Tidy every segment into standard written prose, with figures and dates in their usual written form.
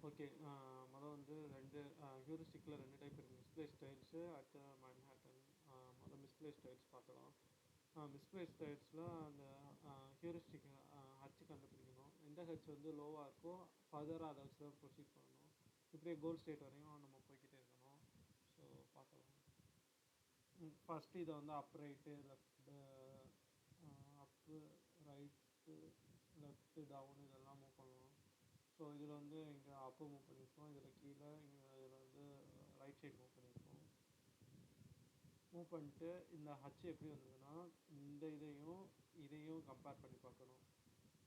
Okay. மொதல் வந்து 2 ஹியூரிஸ்டிக்கில் 2 type இருக்குது. மிஸ்பிளேஸ் ஸ்டைல்ஸு அடுத்த மேன்ஹாட்டன். மொதல் மிஸ்பிளேஸ் ஸ்டைல்ஸ் பார்க்கலாம். மிஸ்பிளேஸ் ஸ்டைல்ஸில் அந்த ஹியூரிஸ்டிக் ஹச் கண்டுபிடிக்கணும். எந்த ஹச் வந்து லோவாக இருக்கோ ஃபர்தராக அதை வச்சு தான் ப்ரொசீட் பண்ணணும். இப்படியே கோல் ஸ்டேட் வரையும் நம்ம போய்கிட்டே இருக்கணும். ஸோ பார்க்கலாம். ஃபஸ்ட்டு இதை வந்து அப் ரைட்டு லெஃப்ட்டு அப்பு ரைட்டு லெஃப்ட்டு டவுன் இதெல்லாம் மூவ் பண்ணலாம். ஸோ இதில் வந்து இங்கே அப்பு மூவ் பண்ணியிருக்கோம், இதில் கீழே இதில் வந்து ரைட் சைடு மூவ் பண்ணியிருக்கோம். மூவ் பண்ணிட்டு இந்த ஹச் எப்படி வந்ததுன்னா இந்த இதையும் கம்பேர் பண்ணி பார்க்கணும்.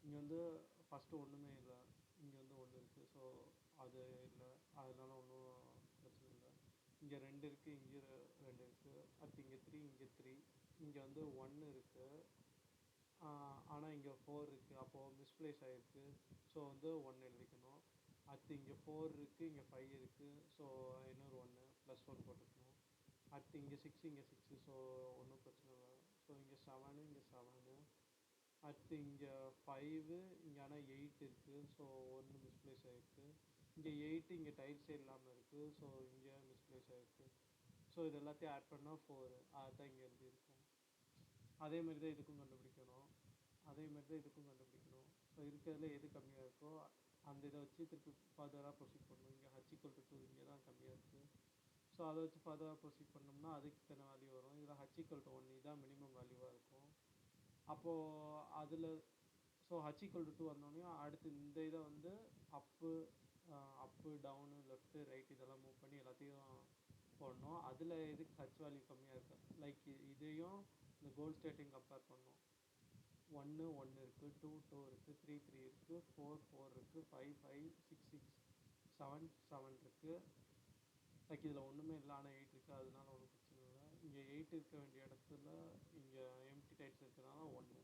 இங்கே வந்து ஃபஸ்ட்டு ஒன்றுமே இல்லை, இங்கே வந்து ஒன்று இருக்குது. ஸோ அது இல்லை, அதனால ஒன்றும் பிரச்சனை இல்லை. இங்கே 2 இருக்குது, இங்கே 2 இருக்குது, அடுத்து இங்கே 3, இங்கே 3, இங்கே வந்து 1 இருக்குது, ஆனால் இங்கே 4 இருக்குது. அப்போது மிஸ்பிளேஸ் ஆகிருக்கு. ஸோ வந்து 1 எழுதிக்கணும். அடுத்து இங்கே 4 இருக்குது, இங்கே 5 இருக்குது. ஸோ இன்னொரு 1 +1 போட்டுக்கணும். அடுத்து இங்கே 6, இங்கே 6. ஸோ ஒன்றும் பிரச்சனை இல்லை. ஸோ இங்கே 7, இங்கே 7. அடுத்து இங்கே 5, இங்கே ஆனால் 8 இருக்குது. ஸோ 1 மிஸ்பிளேஸ் ஆகிருக்கு. இங்கே 8, இங்கே டைல்ஸே இல்லாமல் இருக்குது. ஸோ இங்கே மிஸ்பிளேஸ் ஆகிருக்கு. ஸோ இது எல்லாத்தையும் ஆட் பண்ணால் 4. அதுதான் இங்கே எழுதியிருக்கும். அதேமாதிரி தான் இதுக்கும் கண்டுபிடிக்கணும். ஸோ இருக்கிறதுல எது கம்மியாக இருக்கோ அந்த இதை வச்சு திருப்பி ஃபர்தராக ப்ரொசீட் பண்ணணும். இங்கே h=2 இங்கே தான் கம்மியாக இருக்குது. ஸோ அதை வச்சு ஃபர்தராக ப்ரொசீட் பண்ணோம்னா அதுக்கு இத்தனை வேல்யூ வரும். இதில் h=1 இதுதான் மினிமம் வேல்யூவாக இருக்கும். அப்போது அதில் ஸோ h=2 வந்தோடனே அடுத்து இந்த இதை வந்து அப்பு டவுனு லெஃப்ட்டு ரைட் இதெல்லாம் மூவ் பண்ணி எல்லாத்தையும் போடணும். அதில் எதுக்கு ஹச் வேல்யூ கம்மியாக இருக்குது, லைக் இதையும் இந்த கோல் ஸ்டேட்டையும் கம்பேர் பண்ணணும். 1 இருக்குது, 2 இருக்குது, 3 இருக்குது, 4 இருக்குது, 5 6 7 இருக்குது. லைக் இதில் ஒன்றுமே இல்லை, ஆனால் 8 இருக்குது, அதனால ஒன்றும் பிரச்சனை இல்லை. இங்கே 8 இருக்க வேண்டிய இடத்துல இங்கே எம்டி டைட்ஸ் இருக்கிறதுனால 1.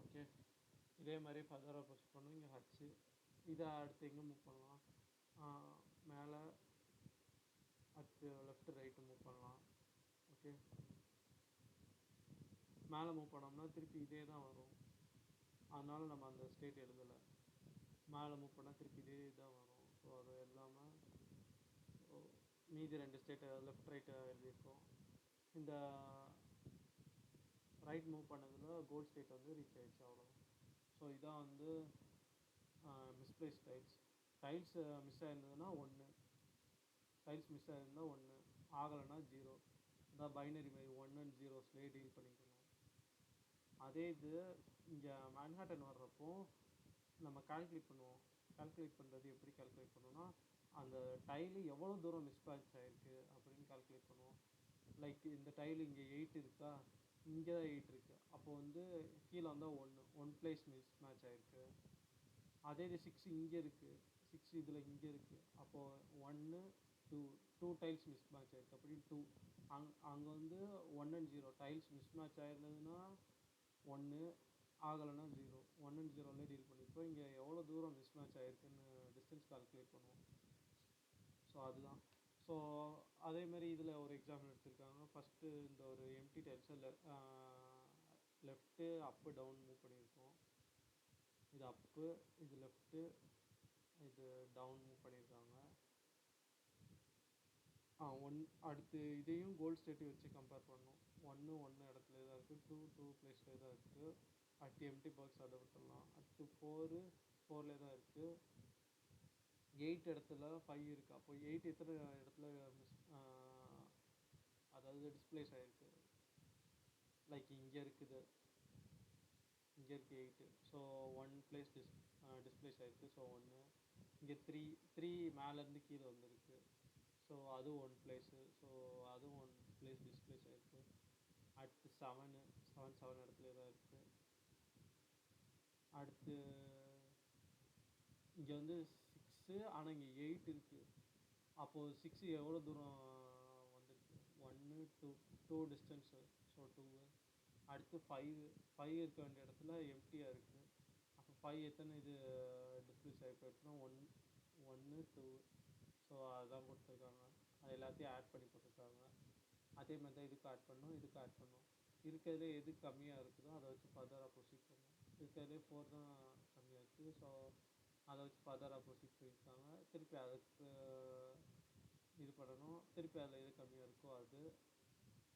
ஓகே, இதே மாதிரி ஃபர்தராக ப்ரொசீட் பண்ணணும். இங்கே ஹச்சு இதை அடுத்து எங்கே மூவ் பண்ணலாம், மேலே அடுத்து லெஃப்ட்டு ரைட்டு மூவ் பண்ணலாம். ஓகே, மேலே மூவ் பண்ணோம்னா திருப்பி இதே தான் வரும், அதனால் நம்ம அந்த ஸ்டேட் எழுதலை. மேலே மூவ் பண்ணால் திருப்பி இதே தான் வரும். ஸோ அது இல்லாமல் மீதி 2 ஸ்டேட்டை லெஃப்ட் ரைட்டை எழுதியிருக்கோம். இந்த ரைட் மூவ் பண்ணதில் கோல் ஸ்டேட் வந்து ரீச் ஆகிடுச்சு, அவ்வளோதான். ஸோ இதான் வந்து மிஸ்பிளேஸ் டைல்ஸ் மிஸ் ஆகிருந்ததுன்னா 1, டைல்ஸ் மிஸ் ஆகிருந்தால் 1, ஆகலைன்னா 0. அதான் பைனரி மாதிரி 1 and 0ஸ்லேயே டீல் பண்ணிக்கணும். அதே இது இங்கே மேன்ஹாட்டன் வர்றப்போ நம்ம கால்குலேட் பண்ணுறது எப்படி கால்குலேட் பண்ணுவோம்னா அந்த டைலு எவ்வளோ தூரம் மிஸ்மேட்ச் ஆகிருக்கு அப்படின்னு கால்குலேட் பண்ணுவோம். லைக் இந்த டைலு இங்கே 8 இருக்கா, இங்கே தான் 8 இருக்குது. அப்போது வந்து கீழே வந்தால் 1 பிளேஸ் மிஸ்மேட்ச் ஆகிருக்கு. அதே இது 6 இங்கே இருக்குது, 6 இதில் இங்கே இருக்குது. அப்போது 1 2 டைல்ஸ் மிஸ்மேட்ச் ஆகிருக்கு, அப்படி 2. அங்கே வந்து 1 and 0 டைல்ஸ் மிஸ்மேட்ச் ஆகிருந்ததுன்னா 1, ஆகலைன்னா 0. 1 and 0லே டீல் பண்ணியிருப்போம். இங்கே எவ்வளோ தூரம் மிஸ்மேட்ச் ஆகிருக்குன்னு டிஸ்டன்ஸ் கால்குலேட் பண்ணுவோம். ஸோ அதுதான். ஸோ அதேமாதிரி இதில் ஒரு எக்ஸாம்பிள் எடுத்திருக்காங்க. ஃபஸ்ட்டு இந்த ஒரு எம்டி டைல்ஸை லெஃப்ட்டு அப்பு டவுன் மூவ் பண்ணியிருக்கோம். இது அப்பு, இது லெஃப்ட்டு, இது டவுன் மூவ் பண்ணியிருக்காங்க. அடுத்து இதையும் கோல் ஸ்டேட்டையும் வச்சு கம்பேர் பண்ணணும். 1 இடத்துல தான் இருக்குது, 2 பிளேஸில் தான் இருக்குது. அடுத்து எம்டி பாக்ஸ் அதை விட்டுடலாம். அடுத்து 4 தான் இருக்குது. 8 இடத்துல 5 இருக்குது. அப்போ 8 எத்தனை இடத்துல அதாவது டிஸ்பிளேஸ் ஆகிருக்கு, லைக் இங்கே இருக்குது 8. ஸோ 1 பிளேஸ் டிஸ்பிளேஸ் ஆகிருக்கு. ஸோ 1. இங்கே 3 மேலேருந்து கீழே வந்துருக்கு. ஸோ அதுவும் 1 பிளேஸு. ஸோ அதுவும் 1 பிளேஸ் டிஸ்பிளேஸ் ஆகிருக்கு. அடுத்து 7 இடத்துல தான் இருக்குது. அடுத்து இங்கே வந்து 6, ஆனால் இங்கே 8 இருக்குது. அப்போது 6 எவ்வளோ தூரம் வந்துருக்கு, 1 2 டிஸ்டன்ஸு. ஸோ 2. அடுத்து 5 இருக்க வேண்டிய இடத்துல எம்டியாக இருக்குது. அப்போ 5 எத்தனை இது டிஸ்பிளேஸ் ஆகி போயிருக்குன்னா 1 2. ஸோ அதுதான் கொடுத்துருக்காங்க. அது எல்லாத்தையும் ஆட் பண்ணி போட்டிருக்காங்க. அதே மாதிரி தான் இதுக்கு ஆட் பண்ணணும். இருக்கிறதுலே எது கம்மியாக இருக்குதோ அதை வச்சு ஃபர்தராக ப்ரொசீட் பண்ணணும். இருக்கிறதுலே 4 தான் கம்மியாக இருக்குது. ஸோ அதை வச்சு ஃபர்தராக ப்ரொசீட் பண்ணியிருக்காங்க. திருப்பி அதில் எது கம்மியாக இருக்கோ அது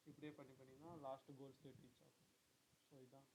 இப்படியே பண்ணி பண்ணி தான் லாஸ்ட்டு கோல் ஸ்டேட் ரீச் ஆகும். ஸோ இதுதான்